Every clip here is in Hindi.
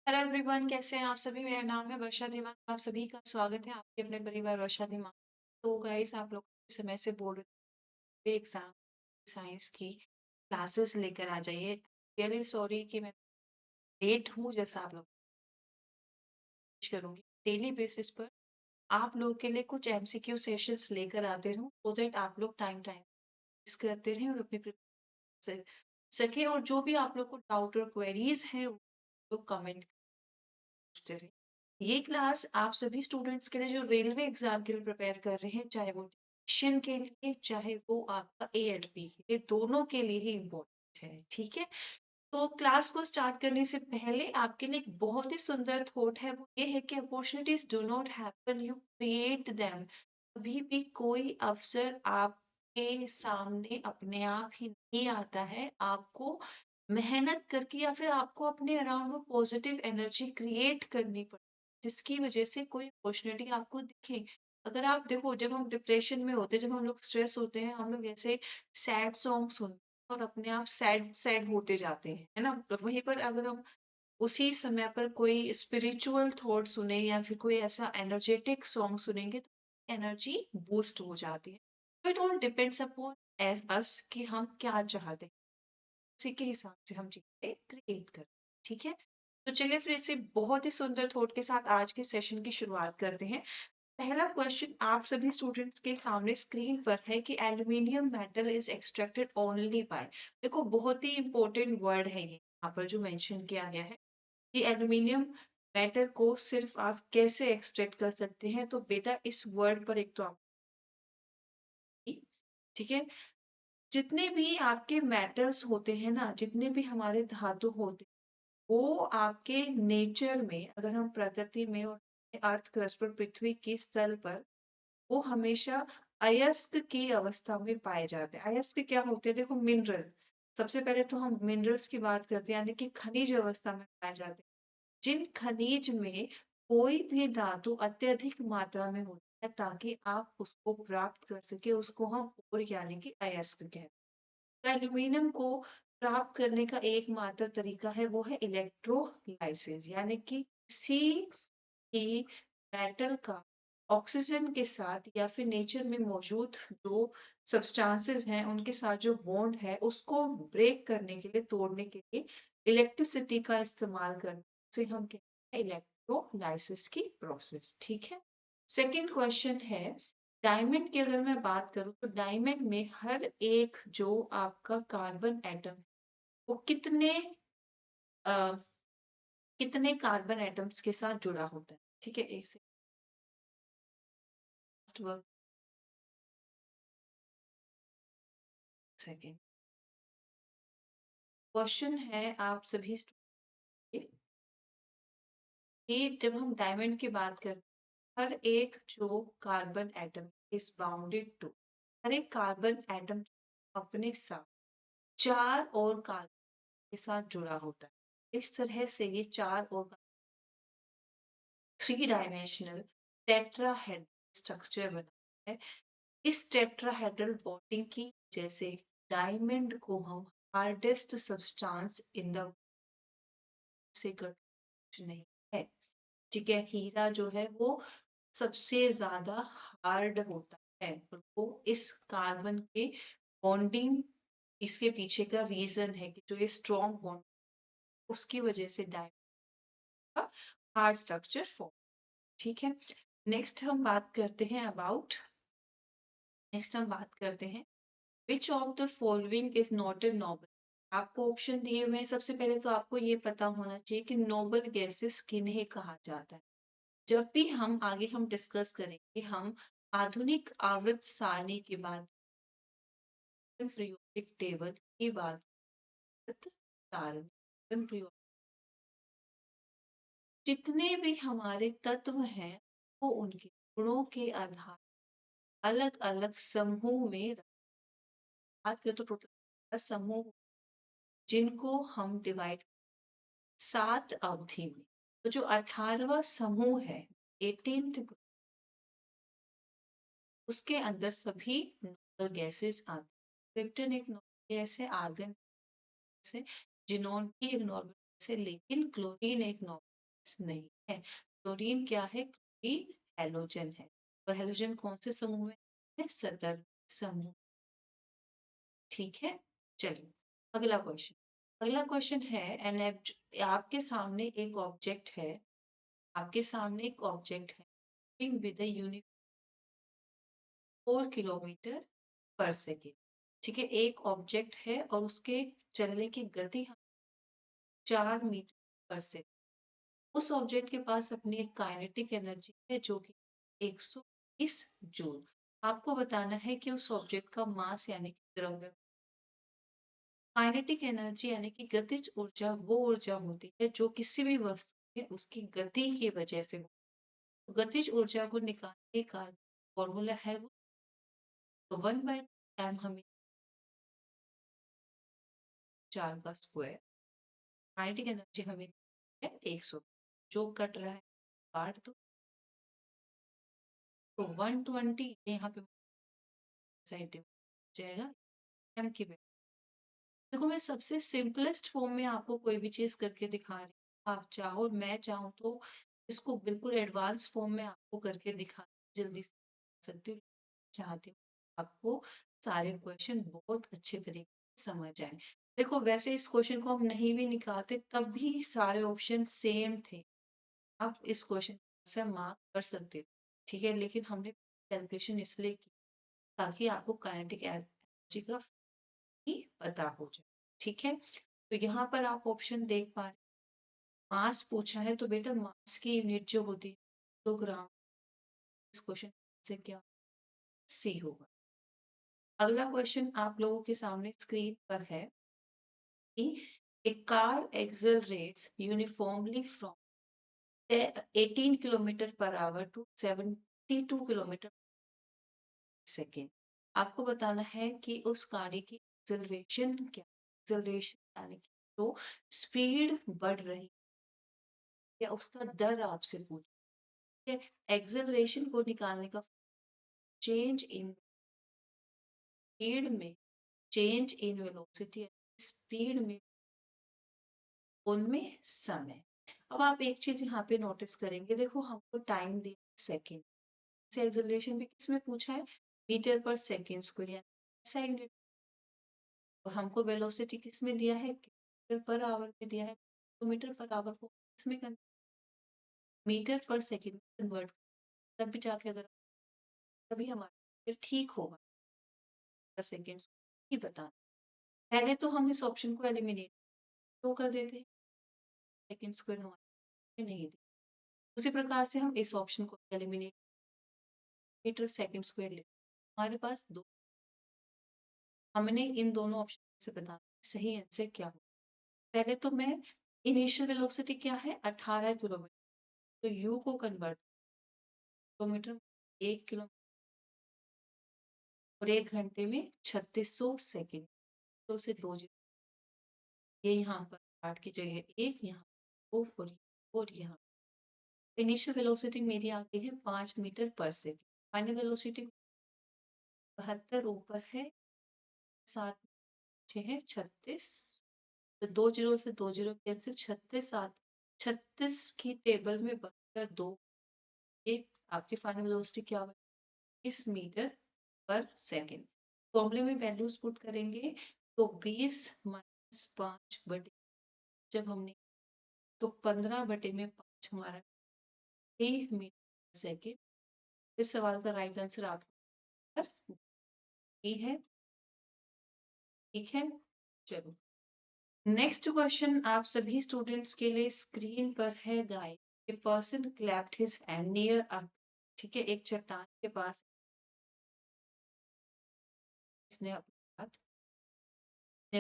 हेलो एवरीवन, कैसे हैं आप सभी। मेरा नाम है वर्षा धीमान। आप सभी का स्वागत है आपके अपने परिवार वर्षा धीमान। तो गाइस, आप लोग इस समय से बोल रहे थे एग्जाम साइंस की क्लासेस लेकर आ जाइए। रियली सॉरी कि मैं लेट हूँ। जैसा आप लोग कोशिश करूंगी डेली बेसिस पर आप लोग के लिए कुछ एमसीक्यू सेशंस लेकर आते रहूं, सो दैट आप लोग टाइम टाइम करते रहें और अपनी प्रिपरेशन सके। और जो भी आप लोग को डाउट और क्वेरीज हैं वो लोग कमेंट पूछते रहे। ये क्लास आप सभी स्टूडेंट्स के लिए जो रेलवे एग्जाम के लिए प्रिपेयर कर रहे हैं, चाहे वो टेक्नीशियन के लिए चाहे वो आपका एएलपी के लिए, दोनों के लिए ही इम्पोर्टेंट है। ठीक है, तो क्लास को स्टार्ट करने से पहले आपके लिए एक बहुत ही सुंदर थॉट है, वो ये है कि opportunities do not happen, you create them. कभी भी कोई अवसर आपके सामने अपने आप ही नहीं आता है। आपको मेहनत करके या फिर आपको अपने अराउंड वो पॉजिटिव एनर्जी क्रिएट करनी पड़ती, जिसकी वजह से कोई अपॉर्चुनिटी आपको दिखे। अगर आप देखो, जब हम डिप्रेशन में होते हैं, जब हम लोग स्ट्रेस होते हैं, हम लोग ऐसे सैड सॉन्ग सुनते हैं और अपने आप सैड सैड होते जाते हैं, है ना। तो वहीं पर अगर हम उसी समय पर कोई स्पिरिचुअल थॉट सुने या फिर कोई ऐसा एनर्जेटिक सॉन्ग सुनेंगे तो एनर्जी बूस्ट हो जाती है। तो it all depends upon us कि हम क्या चाहते हैं, उसी के हिसाब से हम चीजें क्रिएट करते हैं। ठीक है, तो चलिए फिर इसे बहुत ही सुंदर थॉट के साथ आज के सेशन की शुरुआत करते हैं। पहला क्वेश्चन आप सभी स्टूडेंट्स के सामने स्क्रीन पर है कि aluminium metal is extracted only by. देखो, बहुत ही इंपॉर्टेंट वर्ड है ये यहाँ पर जो मेंशन किया गया है कि एल्यूमिनियम मेटल को सिर्फ आप कैसे एक्सट्रैक्ट कर सकते हैं। तो बेटा, इस वर्ड पर एक तो आप, ठीक है, जितने भी आपके मेटल्स होते हैं ना, जितने भी हमारे धातु होते हैं, वो आपके नेचर में, अगर हम प्रकृति में और अर्थ क्रस्ट पर, पृथ्वी की स्थल पर, वो हमेशा अयस्क की अवस्था में पाए जाते हैं। अयस्क क्या होते हैं? देखो, मिनरल। सबसे पहले तो हम मिनरल्स की बात करते हैं, यानी कि खनिज अवस्था में पाए जाते हैं। जिन खनिज में कोई भी धातु अत्यधिक मात्रा में होती है, ताकि आप उसको प्राप्त कर सके, उसको हम ओर यानी कि अयस्क कहते हैं। तो एल्यूमिनियम को प्राप्त करने का एकमात्र तरीका है, वो है इलेक्ट्रोलाइसिस, यानी कि किसी भी मेटल का ऑक्सीजन के साथ या फिर नेचर में मौजूद जो सब्सटेंसेस हैं उनके साथ जो बॉन्ड है, उसको ब्रेक करने के लिए, तोड़ने के लिए इलेक्ट्रिसिटी का इस्तेमाल करने से हम कहते हैं इलेक्ट्रोलाइसिस की प्रोसेस। ठीक है, सेकंड क्वेश्चन है, डायमंड की अगर मैं बात करूं तो डायमंड में हर एक जो आपका कार्बन एटम है, वो अ, कितने कार्बन एटम्स के साथ जुड़ा होता है। ठीक है, एक सेकंड, सेकेंड क्वेश्चन है आप सभी student के, कि जब हम डायमंड की बात करते हैं, हर एक जो carbon atom is bounded to, हर एक कार्बन एटम अपने साथ चार और कार्बन के साथ जुड़ा होता है। इस तरह से ये चार और थ्री डायमेंशनल टेट्राहेड्रल स्ट्रक्चर बना है। इस टेट्राहेड्रल बॉन्डिंग की वजह से डायमंड को हम हार्डेस्ट सब्सटेंस इन द से कुछ नहीं है। ठीक है, हीरा जो है वो सबसे ज्यादा हार्ड होता है, और वो इस कार्बन के बॉन्डिंग, इसके पीछे का रीजन है कि जो ये स्ट्रॉन्ग बॉन्ड, उसकी वजह से डायमंड का हार्ड स्ट्रक्चर फॉर्म। ठीक है, नेक्स्ट हम बात करते हैं which of the following is not a noble. आपको ऑप्शन दिए हुए हैं। सबसे पहले तो आपको ये पता होना चाहिए कि नोबल गैसेस किन्हें कहा जाता है। जब भी हम डिस्कस करेंगे, हम आधुनिक आवर्त सारणी की बात, पीरियोडिक टेबल की बात, सारणी, periodic, जितने भी हमारे तत्व हैं वो उनके गुणों के आधार अलग अलग समूह में बात करें तो टोटल समूह, जिनको हम डिवाइड 7 अवधि में। तो जो 18वां समूह है, 18th, उसके अंदर सभी नॉर्मल गैसेस आते हैं। क्रिप्टन एक नॉर्मल गैस है, आर्गन गैस है, जिनोन भी एक नॉर्मल गैस है, लेकिन क्लोरीन एक नॉर्मल नहीं है। क्लोरीन क्या है? क्लोरीन हैलोजन है। और हैलोजन कौन से समूह में है? सतर्क समूह। ठीक है, चलिए अगला क्वेश्चन। अगला क्वेश्चन है आपके सामने एक ऑब्जेक्ट है, आपके सामने एक ऑब्जेक्ट है विद यूनिट 4 किलोमीटर पर सेकेंड। ठीक है, एक ऑब्जेक्ट है और उसके चलने की गति 4 मीटर पर सेकेंड। उस ऑब्जेक्ट के पास अपनी एक काइनेटिक एनर्जी है जो कि 120 जूल। आपको बताना है कि उस ऑब्जेक्ट का मास यानी कि द्रव्य। काइनेटिक एनर्जी यानी कि गतिज ऊर्जा वो ऊर्जा होती है जो किसी भी वस्तु में उसकी गति की वजह से हो। तो गतिज ऊर्जा को निकालने का फॉर्मूला है वो, तो 1/m हमें 4 का स्क्वायर, काइनेटिक एनर्जी हमें है 100, जो कट रहा है काट दो, तो 120 यहाँ पे साइड जाएगा m की वैल्यू। देखो मैं सबसे सिंपलेस्ट फॉर्म में आपको कोई भी चीज करके दिखा रही हूँ, आप चाहो मैं चाहूँ तो इसको बिल्कुल एडवांस फॉर्म में आपको करके दिखा जल्दी से सकती हूँ। चाहती हूँ आपको सारे क्वेश्चन बहुत अच्छे तरीके से समझ आए। देखो वैसे इस क्वेश्चन को हम नहीं भी निकालते तब भी सारे ऑप्शन सेम थे, आप इस क्वेश्चन से मार्क कर सकते थे। ठीक है, लेकिन हमने कैलकुलेशन इसलिए की ताकि आपको काइनेटिक एनर्जी का ही पता हो जाए। ठीक है, तो यहाँ पर आप ऑप्शन देख पा रहे, मास पूछा है तो बेटा मास की यूनिट जो होती है किलोग्राम। इस क्वेश्चन से क्या सी होगा। अगला क्वेश्चन आप लोगों के सामने स्क्रीन पर है कि a car accelerates uniformly from 18 kilometre per hour to 72 kilometre second. आपको बताना है कि उस गाड़ी की एक्सेलरेशन क्या, एक्सेलरेशन यानी कि जो स्पीड बढ़ रही या उसका दर आपसे पूछे। एक्सेलरेशन को निकालने का चेंज इन स्पीड में, चेंज इन वेलोसिटी स्पीड में, उनमें समय। अब आप एक चीज यहाँ पे नोटिस करेंगे, देखो हमको टाइम दिया सेकेंड से, एक्सेलरेशन भी किसमें पूछा है? मीटर पर सेकेंड स्क्वायर ऐसा यूनिट। और हमको वेलोसिटी किस में दिया है? किलोमीटर पर आवर में दिया है। किलोमीटर पर आवर को किसमें मीटर पर सेकेंड कन्वर्ट, तब भी जाके अगर तभी हमारा फिर ठीक होगा सेकेंड ही बताना। पहले तो हम इस ऑप्शन को एलिमिनेट तो कर देते हैं, सेकेंड स्क्वायर हमारे नहीं दी। उसी प्रकार से हम इस ऑप्शन को एलिमिनेट मीटर सेकेंड स्क्वायर ले, हमारे पास दो, हमने इन दोनों ऑप्शन से बताना सही आंसर क्या हो। पहले तो मैं इनिशियल वेलोसिटी क्या है 18 किलोमीटर, तो यू को कन्वर्ट किलोमीटर 1 किलोमीटर और 1 घंटे में 3600 सेकेंड, तो से दो ये यहाँ पर 8 की जगह 1, यहाँ दो और यहाँ इनिशियल वेलोसिटी मेरी आ गई है 5 मीटर पर सेकेंड। फाइनल वेलोसिटी 72 ऊपर है 7 6 है 36, तो 2 जीरो से 2 जीरो कैंसिल, 36 7 36 की टेबल में 72 2, एक आपकी फाइनल वेलोसिटी क्या बनी? 20 मीटर पर सेकेंड। फॉर्मूले में वैल्यूज पुट करेंगे तो 20 माइनस 5 बटे, जब हमने तो 15 बटे में 5 हमारा 1 मीटर सेकेंड। इस सवाल का राइट आंसर आपका ये है। ठीक है, चलो नेक्स्ट क्वेश्चन आप सभी स्टूडेंट्स के लिए स्क्रीन पर है guys. A person clapped his hand near a, ठीक है, एक चट्टान के पास इसने अपने हाथ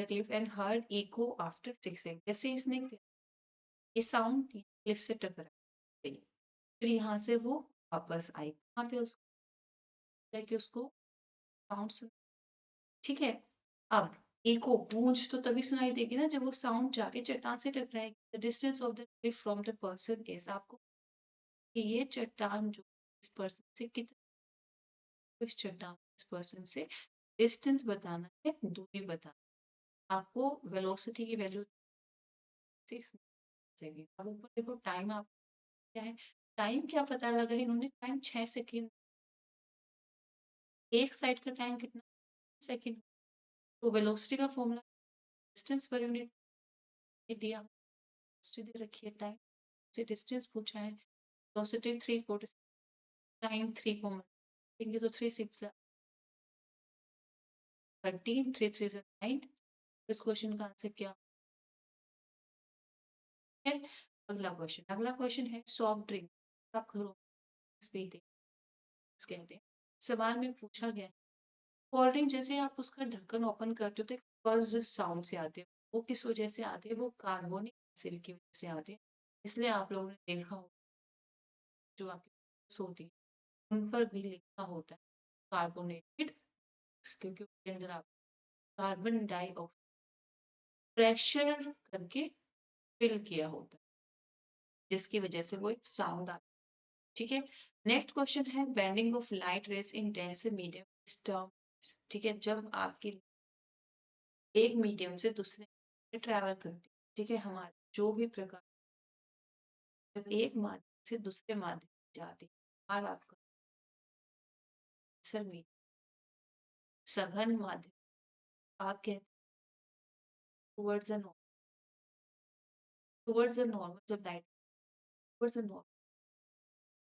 cliff and heard echo after 6 second. जैसे इसने ये साउंड क्लिफ से टकरा गई, फिर यहाँ से वो वापस आई, वहां पे उसको साउंड सुन। ठीक है, अब इको गूंज तो तभी सुनाई देगी ना जब वो साउंड जाके चट्टान से टकराएगी। The distance of the cliff from the person is, आपको कि ये चट्टान जो इस पर्सन से कितना, इस चट्टान इस पर्सन से डिस्टेंस बताना है, दूरी बताना। आपको वेलोसिटी की वैल्यू 6 सेकेंड। अब ऊपर देखो टाइम आप क्या है, टाइम क्या पता लगा इन्होंने, टाइम 6 सेकंड, एक साइड का टाइम कितना सेकंड। तो वेलोसिटी का फॉर्मूला डिस्टेंस पर यूनिट दिया, वेलोसिटी दे रखी है, टाइम से डिस्टेंस पूछा है, वेलोसिटी 340, टाइम 3 को देंगे तो 3 6 13, 3 3 9। इस क्वेश्चन का आंसर क्या है? अगला क्वेश्चन है सॉफ्ट ड्रिंक आप घरों में पीते हैं, कहते हैं। सवाल में पूछा गया कोल्ड ड्रिंक जैसे आप उसका ढक्कन ओपन करते हो तो एक बज साउंड से आते हैं, वो किस वजह से आते हैं? वो कार्बोनिक एसिड की वजह से आते हैं। इसलिए आप लोगों ने देखा हो जो आपकी books होती है उन पर भी लिखा होता है कार्बोनेटेड, क्योंकि उसके अंदर आप कार्बन डाइऑक्साइड प्रेशर करके फिल किया होता है, जिसकी वजह से वो एक साउंड आता है। ठीक है, नेक्स्ट क्वेश्चन है bending of light rays in dense medium is term. ठीक है, जब आपकी एक मीडियम से दूसरे में ट्रैवल करती है, ठीक है, हमारे जो भी प्रकार जब एक माध्यम से दूसरे माध्यम में जाती है, और आपका आंसर मीडियम सघन माध्यम आप कहते हैं टुवर्ड्स द नॉर्मल, जब लाइट टुवर्ड्स द नॉर्मल,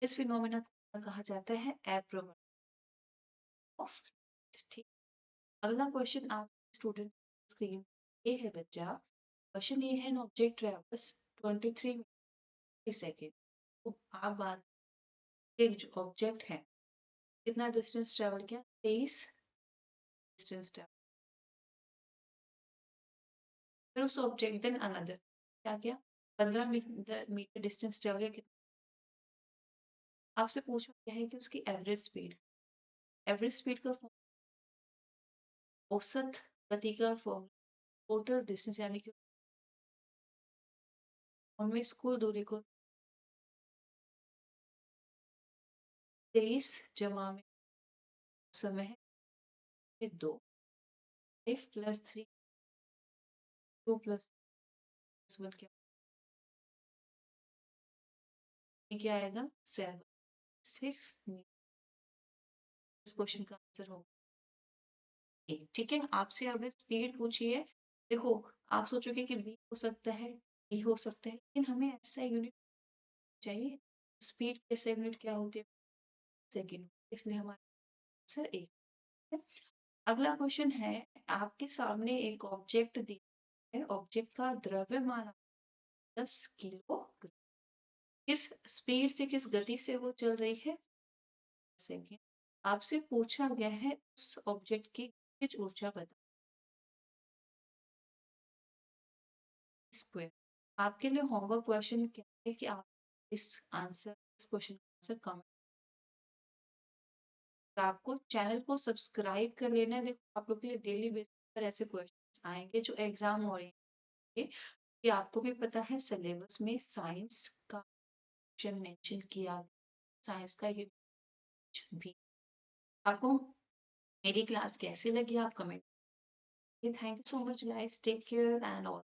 इस फिनोमेना को कहा जाता है एब्रोवर्ट ऑफ। ठीक, अगला क्वेश्चन आप स्टूडेंट स्क्रीन ये है बच्चा, क्वेश्चन ये है एन ऑब्जेक्ट ट्रेवल्स 23 सेकेंड। तो आप बात, एक जो ऑब्जेक्ट है कितना डिस्टेंस ट्रेवल किया, 23 डिस्टेंस ट्रेवल, फिर उस ऑब्जेक्ट देन अनदर क्या किया, 15 मीटर डिस्टेंस ट्रेवल किया। आपसे पूछा गया है कि उसकी एवरेज स्पीड का औसत गति का फॉर्म, टोटल डिस्टेंस यानी कि उनमें स्कूल दूरी को 23 जमा में समय है 2, 5 प्लस 3 2 प्लस 1 क्या आएगा 7 6 मीटर। इस क्वेश्चन का आंसर होगा ए। ठीक है, आपसे अब स्पीड पूछिए, देखो आप सोचोगे कि बी हो सकता है, बी हो सकता है, लेकिन हमें ऐसा यूनिट चाहिए, स्पीड कैसे यूनिट क्या होती है, सेकेंड, इसलिए हमारा आंसर ए है। अगला क्वेश्चन है आपके सामने एक ऑब्जेक्ट दिया है, ऑब्जेक्ट का द्रव्यमान 10 किलो, किस स्पीड से किस गति से वो चल रही है, सेकेंड। आपसे पूछा गया है उस ऑब्जेक्ट की गतिज ऊर्जा बता, स्क्वायर। आपके लिए होमवर्क क्वेश्चन क्या है कि आप इस क्वेश्चन का आंसर कमेंट, आपको चैनल को सब्सक्राइब कर लेना है। देखो आप लोग के लिए डेली बेसिस पर ऐसे क्वेश्चंस आएंगे जो एग्जाम ओरिएंटेड, कि आपको भी पता है सिलेबस में साइंस का क्वेश्चन मेंशन किया, साइंस का ये भी। आपको मेरी क्लास कैसी लगी आप comment, thank you so much guys, take care and all.